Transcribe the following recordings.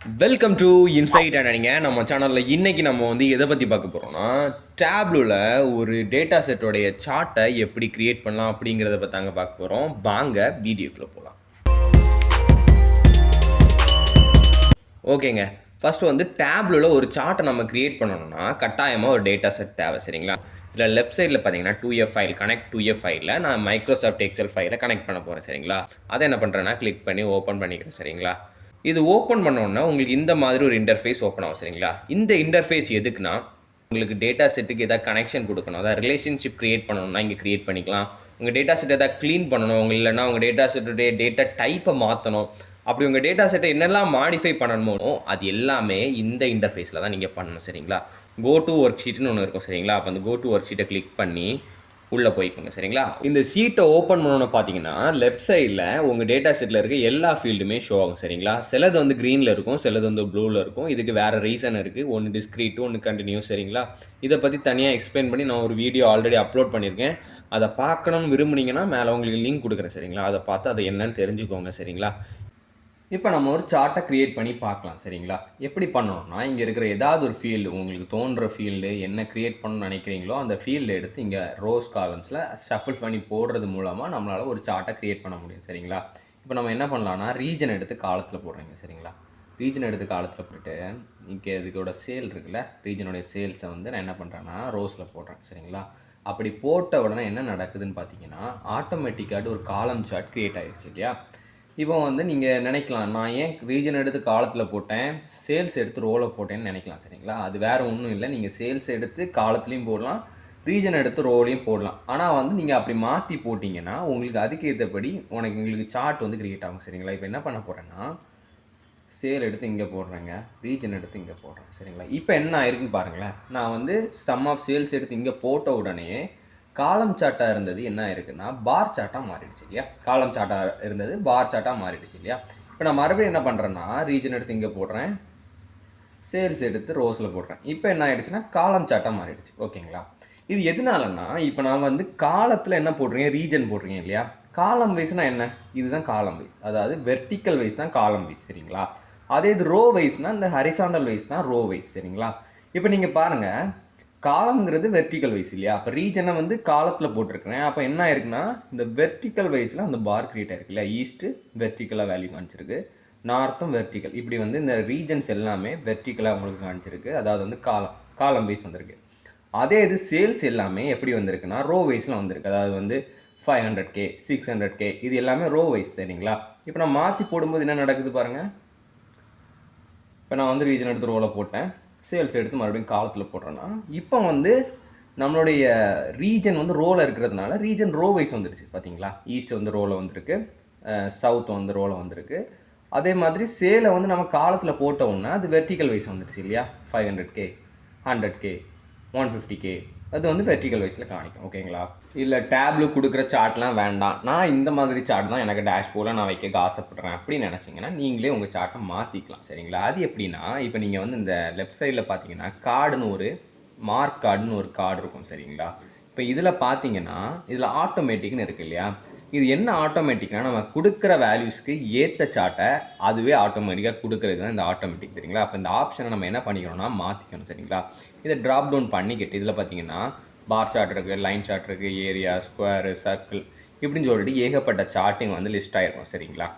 Welcome to inside and நம்ம சேனலில் இன்றைக்கி நம்ம வந்து எதை பற்றி பார்க்க போகிறோம்னா டேப்லூவில் ஒரு டேட்டா செட்டோடைய சார்ட்டை எப்படி க்ரியேட் பண்ணலாம் அப்படிங்கிறத பற்றி தாங்க பார்க்க போகிறோம். வாங்க வீடியோக்குள்ளே போகலாம். ஓகேங்க, ஃபஸ்ட்டு வந்து டேப்லூவில் ஒரு சார்ட்டை நம்ம க்ரியேட் பண்ணணும்னா கட்டாயமாக ஒரு டேட்டா செட் தேவை. சரிங்களா? இதில் லெஃப்ட் சைடில் பார்த்தீங்கன்னா 2F ஃபைல் கனெக்ட் 2F ஃபைலில் நான் மைக்ரோசாஃப்ட் எக்ஸல் ஃபைலை கனெக்ட் பண்ண போகிறேன். சரிங்களா? அதை என்ன பண்ணுறேன்னா கிளிக் பண்ணி ஓப்பன் பண்ணிக்கிறேன். சரிங்களா? இது ஓப்பன் பண்ணோன்னா உங்களுக்கு இந்த மாதிரி ஒரு இன்டர்ஃபேஸ் ஓப்பன் ஆகும். சரிங்களா? இந்த இன்டர்ஃபேஸ் எதுக்குன்னா உங்களுக்கு டேட்டா செட்டுக்கு எதாவது கனெக்ஷன் கொடுக்கணும், அதாவது ரிலேஷன்ஷிப் க்ரியேட் பண்ணணும்னா இங்கே க்ரியேட் பண்ணிக்கலாம். உங்கள் டேட்டா செட் எதாவது க்ளீன் பண்ணணும், உங்கள் இல்லைனா உங்கள் டேட்டா செட்டுடைய டேட்டா டைப்பை மாற்றணும், அப்படி உங்கள் டேட்டா செட்டை என்னெல்லாம் மாடிஃபை பண்ணணுமோ அது எல்லாமே இந்த இன்டர்ஃபேஸில் தான் நீங்கள் பண்ணணும். சரிங்களா? கோ டு ஒர்க் ஷீட்னு ஒன்று இருக்கும். சரிங்களா? அப்போ அந்த கோ டு ஒர்க் ஷீட்டை கிளிக் பண்ணி உள்ளே போய்க்கோங்க. சரிங்களா? இந்த ஷீட்டை ஓப்பன் பண்ணணும்னு பார்த்தீங்கன்னா லெஃப்ட் சைடில் உங்கள் டேட்டா செட்டில் இருக்க எல்லா ஃபீல்டுமே ஷோ ஆகும். சரிங்களா? சிலது வந்து க்ரீனில் இருக்கும், சிலது வந்து ப்ளூவில் இருக்கும். இதுக்கு வேறு ரீசன் இருக்குது. ஒன்று டிஸ்க்ரீட், ஒன்று கண்டினியூஸ். சரிங்களா? இதை பற்றி தனியாக எக்ஸ்பிளைன் பண்ணி நான் ஒரு வீடியோ ஆல்ரெடி அப்லோட் பண்ணியிருக்கேன். அதை பார்க்கணும்னு விரும்புனீங்கன்னா மேலே உங்களுக்கு லிங்க் கொடுக்குறேன். சரிங்களா? அதை பார்த்து அதை என்னன்னு தெரிஞ்சுக்கோங்க. சரிங்களா? இப்போ நம்ம ஒரு சார்ட்டை க்ரியேட் பண்ணி பார்க்கலாம். சரிங்களா? எப்படி பண்ணணும்னா இங்கே இருக்கிற ஏதாவது ஒரு ஃபீல்டு, உங்களுக்கு தோன்ற ஃபீல்டு என்ன க்ரியேட் பண்ணணும்னு நினைக்கிறீங்களோ அந்த ஃபீல்டு எடுத்து இங்கே ரோஸ் காலம்ஸில் ஷஃபிள் பண்ணி போடுறது மூலமாக நம்மளால் ஒரு சார்ட்டை க்ரியேட் பண்ண முடியும். சரிங்களா? இப்போ நம்ம என்ன பண்ணலாம்னா ரீஜன் எடுத்து காலத்தில் போடுறீங்க. சரிங்களா? ரீஜன் எடுத்து காலத்தில் போட்டு இங்கே இதுக்கோட சேல் இருக்குல்ல, ரீஜனுடைய சேல்ஸை வந்து நான் என்ன பண்ணுறேன்னா ரோஸில் போடுறேன். சரிங்களா? அப்படி போட்ட உடனே என்ன நடக்குதுன்னு பார்த்தீங்கன்னா ஆட்டோமேட்டிக்காக ஒரு காலம் சார்ட் க்ரியேட் ஆகிடுச்சு இல்லையா? இப்போ வந்து நீங்கள் நினைக்கலாம், நான் ஏன் ரீஜன் எடுத்து காலத்தில் போட்டேன், சேல்ஸ் எடுத்து ரோவில் போட்டேன்னு நினைக்கலாம். சரிங்களா? அது வேறு ஒன்றும் இல்லை. நீங்கள் சேல்ஸ் எடுத்து காலத்துலேயும் போடலாம், ரீஜன் எடுத்து ரோலையும் போடலாம். ஆனால் வந்து நீங்கள் அப்படி மாற்றி போட்டிங்கன்னா உங்களுக்கு அதுக்கு ஏற்றபடி உங்களுக்கு சார்ட் வந்து க்ரியேட் ஆகும். சரிங்களா? இப்போ என்ன பண்ண போகிறேன்னா சேல் எடுத்து இங்கே போடுறேங்க, ரீஜன் எடுத்து இங்கே போடுறேன். சரிங்களா? இப்போ என்ன ஆயிருக்குன்னு பாருங்களேன். நான் வந்து சம் ஆஃப் சேல்ஸ் எடுத்து இங்கே போட்ட உடனே காலம் சார்ட்டாக இருந்தது என்ன ஆயிருக்குன்னா பார் சார்ட்டாக மாறிடுச்சு இல்லையா? காலம் சார்ட்டாக இருந்தது பார் சார்ட்டாக மாறிடுச்சு இல்லையா? இப்போ நான் மறுபடியும் என்ன பண்ணுறேன்னா ரீஜன் எடுத்து இங்கே போடுறேன், சேல்ஸ் எடுத்து ரோஸில் போடுறேன். இப்போ என்ன ஆகிடுச்சுன்னா காலம் சார்ட்டாக மாறிடுச்சு. ஓகேங்களா? இது எதனாலன்னா இப்போ நான் வந்து காலத்தில் என்ன போடுறீங்க, ரீஜன் போடுறீங்க இல்லையா? காலம் வைஸ்னால் என்ன, இதுதான் காலம் வைஸ், அதாவது வெர்டிக்கல் வைஸ் தான் காலம் வைஸ். சரிங்களா? அதே இது ரோ வைஸ்னால் இந்த ஹரிசாண்டல் வைஸ் தான் ரோ வைஸ். சரிங்களா? இப்போ நீங்கள் பாருங்கள், காலம்ங்கிறது வெர்டிக்கல் வைஸ் இல்லையா? அப்போ ரீஜனை வந்து காலத்தில் போட்டிருக்கிறேன். அப்போ என்ன ஆயிருக்குன்னா இந்த வெர்டிக்கல் வைஸில் அந்த பார் கிரியேட் ஆயிருக்கு இல்லையா? ஈஸ்ட்டு வெர்டிக்கலாக வேல்யூ காமிச்சிருக்கு, நார்த்தும் வெர்டிக்கல். இப்படி வந்து இந்த ரீஜன்ஸ் எல்லாமே வெர்டிக்கலாக உங்களுக்கு காமிச்சிருக்கு. அதாவது வந்து காலம் வைஸ் வந்திருக்கு. அதே இது சேல்ஸ் எல்லாமே எப்படி வந்திருக்குன்னா ரோ வைஸில் வந்திருக்கு. அதாவது வந்து 500K 600K இது எல்லாமே ரோ வைஸ். சரிங்களா? இப்போ நான் மாற்றி போடும்போது என்ன நடக்குது பாருங்கள். இப்போ நான் வந்து ரீஜன் எடுத்து ரோவில் போட்டேன், சேல்ஸ் எடுத்து மறுபடியும் காலத்தில் போடுறோன்னா இப்போ வந்து நம்மளுடைய ரீஜன் வந்து ரோவில் இருக்கிறதுனால ரீஜன் ரோ வைஸ் வந்துடுச்சு. பார்த்தீங்களா? ஈஸ்ட் வந்து ரோவில் வந்திருக்கு, சவுத் வந்து ரோவில் வந்திருக்கு. அதே மாதிரி சேலை வந்து நம்ம காலத்தில் போட்டோம்னா அது வெர்டிக்கல் வைஸ் வந்துடுச்சு இல்லையா? 500K 100K 150K அது வந்து வெர்டிக்கல் வைஸில் காணிக்கும். ஓகேங்களா? இல்லை டேப்ல கொடுக்குற சார்ட்லாம் வேண்டாம், நான் இந்த மாதிரி சார்ட் தான் எனக்கு டேஷ்போர்டில் நான் வைக்க ஆசைப்படுறேன் அப்படின்னு நினச்சிங்கன்னா நீங்களே உங்கள் சார்ட்டை மாற்றிக்கலாம். சரிங்களா? அது எப்படின்னா இப்போ நீங்கள் வந்து இந்த லெஃப்ட் சைடில் பார்த்தீங்கன்னா கார்டுன்னு ஒரு மார்க் கார்டுன்னு ஒரு கார்டு இருக்கும். சரிங்களா? இப்போ இதில் பார்த்தீங்கன்னா இதில் ஆட்டோமேட்டிக்னு இருக்குது இல்லையா? இது என்ன ஆட்டோமேட்டிக்னா நம்ம கொடுக்குற வேல்யூஸ்க்கு ஏற்ற சார்ட்டை அதுவே ஆட்டோமேட்டிக்காக கொடுக்குறது தான் இந்த ஆட்டோமேட்டிக். சரிங்களா? அப்போ இந்த ஆப்ஷனை நம்ம என்ன பண்ணிக்கணும்னா மாற்றிக்கணும். சரிங்களா? இதை ட்ராப் டவுன் பண்ணிக்கிட்டு இதில் பார்த்தீங்கன்னா பார் சார்ட் இருக்குது, லைன் சார்ட் இருக்குது, ஏரியா, ஸ்கொயரு, சர்க்கிள் இப்படின்னு சொல்லிட்டு ஏகப்பட்ட சார்ட்டிங் வந்து லிஸ்ட் ஆகிருக்கும். சரிங்களா?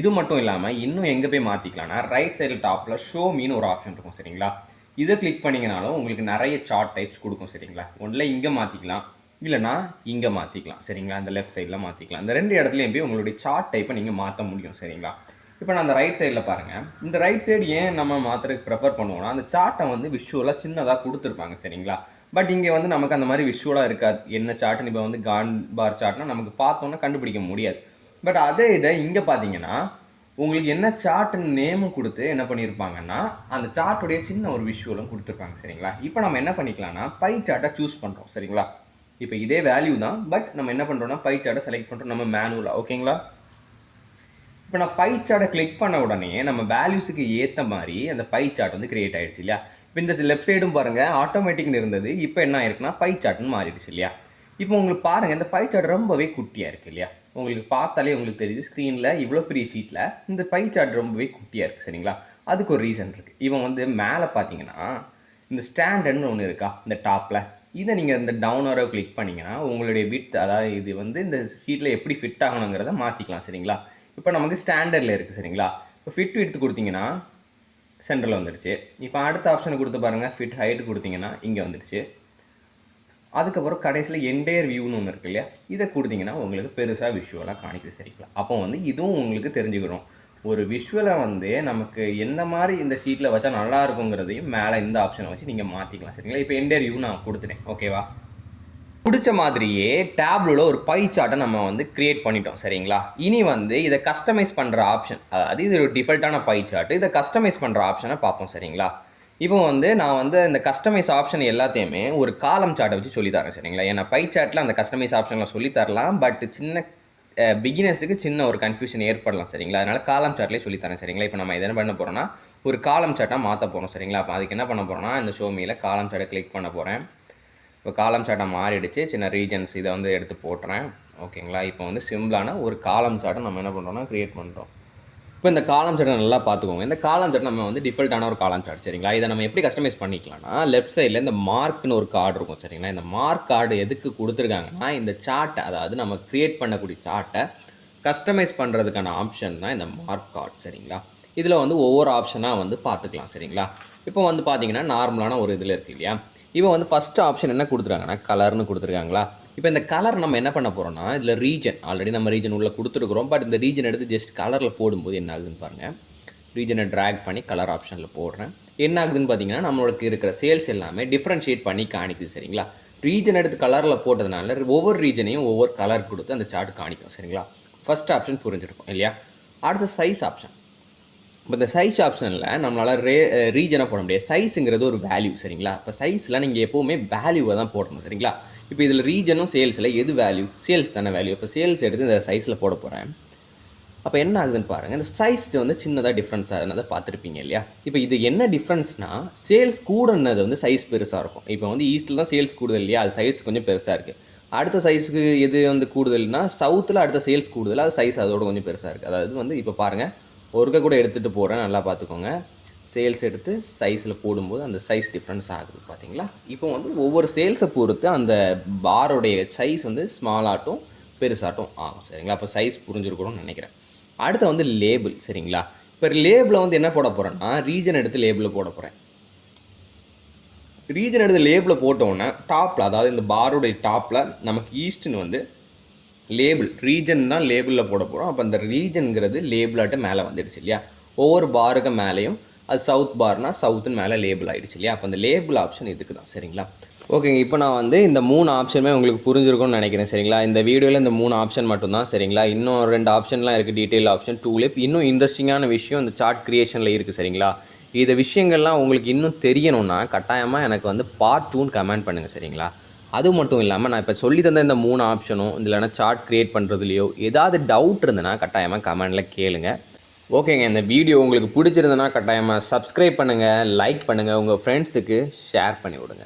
இது மட்டும் இல்லாமல் இன்னும் எங்கே போய் மாற்றிக்கலாம்னா ரைட் சைடில் டாப்பில் ஷோ மீன் ஒரு ஆப்ஷன் இருக்கும். சரிங்களா? இதை கிளிக் பண்ணிங்கனாலும் உங்களுக்கு நிறைய சார்ட் டைப்ஸ் கொடுக்கும். சரிங்களா? ஒன்றில் இங்கே மாற்றிக்கலாம், இல்லைனா இங்கே மாற்றிக்கலாம். சரிங்களா? அந்த லெஃப்ட் சைடில் மாற்றிக்கலாம். இந்த ரெண்டு இடத்துலையும் போய் உங்களுடைய சார்ட் டைப்பை நீங்கள் மாற்ற முடியும். சரிங்களா? இப்போ நான் அந்த ரைட் சைடில் பாருங்கள், இந்த ரைட் சைடு ஏன் நம்ம மாற்றுறதுக்கு ப்ரிஃபர் பண்ணுவோம்னா அந்த சார்ட்டை வந்து விஷுவலாக சின்னதாக கொடுத்துருப்பாங்க. சரிங்களா? பட் இங்கே வந்து நமக்கு அந்த மாதிரி விஷுவலாக இருக்காது. என்ன சார்ட்டுன்னு இப்போ வந்து கான் பார் சார்ட்னா நமக்கு பார்த்தோன்னா கண்டுபிடிக்க முடியாது. பட் அதே இதை இங்கே பார்த்தீங்கன்னா உங்களுக்கு என்ன சார்ட்டுன்னு நேமும் கொடுத்து என்ன பண்ணியிருப்பாங்கன்னா அந்த சார்ட்டுடைய சின்ன ஒரு விஷுவலும் கொடுத்துருப்பாங்க. சரிங்களா? இப்போ நம்ம என்ன பண்ணிக்கலாம்னா பை சார்ட்டை சூஸ் பண்ணுறோம். சரிங்களா? இப்போ இதே வேல்யூ தான், பட் நம்ம என்ன பண்ணுறோம்னா பை சார்ட்டை செலக்ட் பண்ணுறோம் நம்ம மேனுவலாக. ஓகேங்களா? இப்போ நான் பை சார்ட்டை கிளிக் பண்ண உடனே நம்ம வேல்யூஸுக்கு ஏற்ற மாதிரி அந்த பை சார்ட் வந்து கிரியேட் ஆகிடுச்சு இல்லையா? இப்போ இந்த லெஃப்ட் சைடும் பாருங்கள் ஆட்டோமேட்டிக்னு இருந்தது, இப்போ என்ன ஆயிருக்குன்னா பை சார்ட்னு மாறிடுச்சு இல்லையா? இப்போ உங்களுக்கு பாருங்கள் இந்த பை சார்ட் ரொம்பவே குட்டியாக இருக்குது இல்லையா? உங்களுக்கு பார்த்தாலே உங்களுக்கு தெரியுது ஸ்க்ரீனில் இவ்வளோ பெரிய ஷீட்டில் இந்த பை சார்ட் ரொம்பவே குட்டியாக இருக்குது. சரிங்களா? அதுக்கு ஒரு ரீசன் இருக்குது. இவன் வந்து மேலே பார்த்தீங்கன்னா இந்த ஸ்டாண்டர்ட்னு ஒன்று இருக்கா இந்த டாப்பில், இதை நீங்கள் இந்த டவுன் ஆரோ கிளிக் பண்ணிங்கன்னா உங்களுடைய விட்த், அதாவது இது வந்து இந்த ஷீட்டில் எப்படி ஃபிட் ஆகணுங்கிறத மாற்றிக்கலாம் சரிங்களா. இப்போ நமக்கு ஸ்டாண்டர்டில் இருக்குது சரிங்களா. இப்போ ஃபிட் விட்த் கொடுத்தீங்கன்னா சென்டரில் வந்துடுச்சு. இப்போ அடுத்த ஆப்ஷனை கொடுத்து பாருங்கள், ஃபிட் ஹைட் கொடுத்தீங்கன்னா இங்கே வந்துடுச்சு. அதுக்கப்புறம் கடைசியில் என்டையர் வியூன்னு ஒன்று இருக்கு இல்லையா, இதை கொடுத்தீங்கன்னா உங்களுக்கு பெருசாக விஷுவலாக காணிக்குது சரிங்களா. அப்போ வந்து இதுவும் உங்களுக்கு தெரிஞ்சுக்கணும், ஒரு விஷுவலை வந்து நமக்கு எந்த மாதிரி இந்த ஷீட்டில் வச்சா நல்லா இருக்குங்கிறதையும் மேலே இந்த ஆப்ஷனை வச்சு நீங்கள் மாற்றிக்கலாம் சரிங்களா. இப்போ என்டையர் வியூ நான் கொடுத்துட்டேன், ஓகேவா. பிடிச்ச மாதிரியே டேப்லூவில் ஒரு பை சார்ட்டை நம்ம வந்து க்ரியேட் பண்ணிட்டோம் சரிங்களா. இனி வந்து இதை கஸ்டமைஸ் பண்ணுற ஆப்ஷன், அதாவது இது ஒரு டிஃபால்ட்டான பை சார்ட்டு, இதை கஸ்டமைஸ் பண்ணுற ஆப்ஷனை பார்ப்போம் சரிங்களா. இப்போ வந்து நான் வந்து இந்த கஸ்டமைஸ் ஆப்ஷன் எல்லாத்தையுமே ஒரு காலம் சார்ட்டை வச்சு சொல்லித்தரேன் சரிங்களா. ஏன்னா பை சார்ட்டில் அந்த கஸ்டமைஸ் ஆப்ஷனில் சொல்லித்தரலாம், பட் சின்ன பிகினர்ஸுக்கு சின்ன ஒரு கன்ஃபியூஷன் ஏற்படலாம் சரிங்களா. அதனால் காலம் சார்ட்லேயே சொல்லித்தரேன் சரிங்களா. இப்போ நம்ம என்ன பண்ண போகிறோம்னா ஒரு காலம் சார்ட்டாக மாற்ற போகிறோம் சரிங்களா. அப்போ அதுக்கு என்ன பண்ண போகிறோம்னா இந்த ஷோமியில் காலம் சார்ட்டை கிளிக் பண்ண போகிறேன். இப்போ காலம் சார்ட்டை மாறிடுச்சு, சின்ன ரீஜன்ஸ் இதை வந்து எடுத்து போட்டுறேன், ஓகேங்களா. இப்போ வந்து சிம்பிளான ஒரு காலம் சார்ட்டை நம்ம என்ன பண்ணுறோம்னா க்ரியேட் பண்ணுறோம். இப்போ இந்த காலம் சார்ட்டை நல்லா பார்த்துக்கோங்க. இந்த காலம் சார்ட் நம்ம வந்து டிஃபால்ட்டான ஒரு காலம் சார்ட் சரிங்களா. இதை நம்ம எப்படி கஸ்டமைஸ் பண்ணிக்கலாம்னா லெஃப்ட் சைடில் இந்த மார்க்னு ஒரு கார்டு இருக்கும் சரிங்களா. இந்த மார்க் கார்டு எதுக்கு கொடுத்துருக்காங்கன்னா இந்த சார்ட்டை, அதாவது நம்ம க்ரியேட் பண்ணக்கூடிய சார்ட்டை கஸ்டமைஸ் பண்ணுறதுக்கான ஆப்ஷன் தான் இந்த மார்க் கார்டு சரிங்களா. இதில் வந்து ஒவ்வொரு ஆப்ஷனாக வந்து பார்த்துக்கலாம் சரிங்களா. இப்போ வந்து பார்த்தீங்கன்னா நார்மலான ஒரு இதில் இருக்குது இல்லையா. இப்போ வந்து ஃபஸ்ட்டு ஆப்ஷன் என்ன கொடுத்துருக்காங்கன்னா கலர்னு கொடுத்துருக்காங்களா. இப்போ இந்த கலர் நம்ம என்ன பண்ண போகிறோம்னா இதில் ரீஜன், ஆல்ரெடி நம்ம ரீஜன் உள்ளே கொடுத்துருக்குறோம், பட் இந்த ரீஜன் எடுத்து ஜஸ்ட் கலரில் போடும்போது என்ன ஆகுதுன்னு பாருங்கள். ரீஜனை ட்ராக் பண்ணி கலர் ஆப்ஷனில் போடுறேன். என்ன ஆகுதுன்னு பார்த்தீங்கன்னா நம்மளுக்கு இருக்கிற சேல்ஸ் எல்லாமே டிஃப்ரென்ஷியேட் பண்ணி காணிக்குது சரிங்களா. ரீஜன் எடுத்து கலரில் போட்டதுனால ஒவ்வொரு ரீஜனையும் ஒவ்வொரு கலர் கொடுத்து அந்த சார்ட் காணிக்கும் சரிங்களா. ஃபஸ்ட் ஆப்ஷன் புரிஞ்சிருக்கும் இல்லையா. அடுத்த சைஸ் ஆப்ஷன். இப்போ இந்த சைஸ் ஆப்ஷனில் நம்மளால் ரீஜனாக போட முடியாது, சைஸுங்கிறது ஒரு வேல்யூ சரிங்களா. இப்போ சைஸில் நீங்கள் எப்போவுமே வேல்யூவை தான் போடணும் சரிங்களா. இப்போ இதில் ரீஜனும் சேல்ஸில் எது வேல்யூ, சேல்ஸ் தானே வேல்யூ. இப்போ சேல்ஸ் எடுத்து இந்த சைஸில் போட போகிறேன். அப்போ என்ன ஆகுதுன்னு பாருங்கள், இந்த சைஸ் வந்து சின்னதாக டிஃப்ரென்ஸ் ஆகுதுனதை பார்த்துருப்பீங்க இல்லையா. இப்போ இது என்ன டிஃப்ரென்ஸ்னால் சேல்ஸ் கூடனது வந்து சைஸ் பெருசாக இருக்கும். இப்போ வந்து ஈஸ்ட்டில் தான் சேல்ஸ் கூடுதல் இல்லையா, அது சைஸ் கொஞ்சம் பெருசாக இருக்குது. அடுத்த சைஸுக்கு எது வந்து கூடுதல்னா சவுத்தில் அடுத்த சேல்ஸ் கூடுதல், அது சைஸ் அதோட கொஞ்சம் பெருசாக இருக்குது. அதாவது வந்து இப்போ பாருங்கள் ஒருக்க கூட எடுத்துகிட்டு போகிறேன், நல்லா பார்த்துக்கோங்க. சேல்ஸ் எடுத்து சைஸில் போடும்போது அந்த சைஸ் டிஃப்ரென்ஸ் ஆகுது பார்த்தீங்களா. இப்போ வந்து ஒவ்வொரு சேல்ஸை பொறுத்து அந்த பாரோடைய சைஸ் வந்து ஸ்மாலாகட்டும் பெருசாகட்டும் ஆகும் சரிங்களா. அப்போ சைஸ் புரிஞ்சிருக்கணும்னு நினைக்கிறேன். அடுத்து வந்து லேபிள் சரிங்களா. இப்போ லேபிளில் வந்து என்ன போட போகிறேன்னா ரீஜன் எடுத்து லேபிளில் போட போகிறேன். ரீஜன் எடுத்து லேபிளில் போட்டோன்னே டாப்பில், அதாவது இந்த பாரோடைய டாப்பில் நமக்கு ஈஸ்ட்னு வந்து லேபிள், ரீஜன் தான் லேபிளில் போட போகிறோம். அப்போ அந்த ரீஜனுங்கிறது லேபிளாட்டு மேலே வந்துடுச்சு இல்லையா. ஒவ்வொரு பாருக்கு மேலேயும் அது சவுத் பார்னால் சவுத்துன்னு மேலே லேபிள் ஆகிடுச்சு இல்லையா. அப்போ அந்த லேபிள் ஆப்ஷன் இதுக்கு தான் சரிங்களா. ஓகேங்க, இப்போ நான் வந்து இந்த 3 ஆப்ஷனுமே உங்களுக்கு புரிஞ்சிருக்கும்னு நினைக்கிறேன் சரிங்களா. இந்த வீடியோவில் இந்த 3 ஆப்ஷன் மட்டும்தான் சரிங்களா. இன்னும் 2 ஆப்ஷன்லாம் இருக்குது, டீட்டெயில் ஆப்ஷன், டூலிப். இன்னும் இன்ட்ரெஸ்டிங்கான விஷயம் இந்த சார்ட் க்ரியேஷனில் இருக்குது சரிங்களா. இந்த விஷயங்கள்லாம் உங்களுக்கு இன்னும் தெரியணும்னா கட்டாயமாக எனக்கு வந்து பார்ட் 2ன்னு கமெண்ட் பண்ணுங்கள் சரிங்களா. அது மட்டும் இல்லாமல் நான் இப்போ சொல்லி தந்த இந்த 3 ஆப்ஷனும் இல்லைனா சார்ட் க்ரியேட் பண்ணுறதுலையோ ஏதாவது டவுட் இருந்ததுன்னா கட்டாயமாக கமெண்டில் கேளுங்க. ஓகேங்க, இந்த வீடியோ உங்களுக்கு பிடிச்சிருந்ததுன்னா கட்டாயமாக சப்ஸ்கிரைப் பண்ணுங்கள், லைக் பண்ணுங்கள், உங்கள் ஃப்ரெண்ட்ஸுக்கு ஷேர் பண்ணி விடுங்க.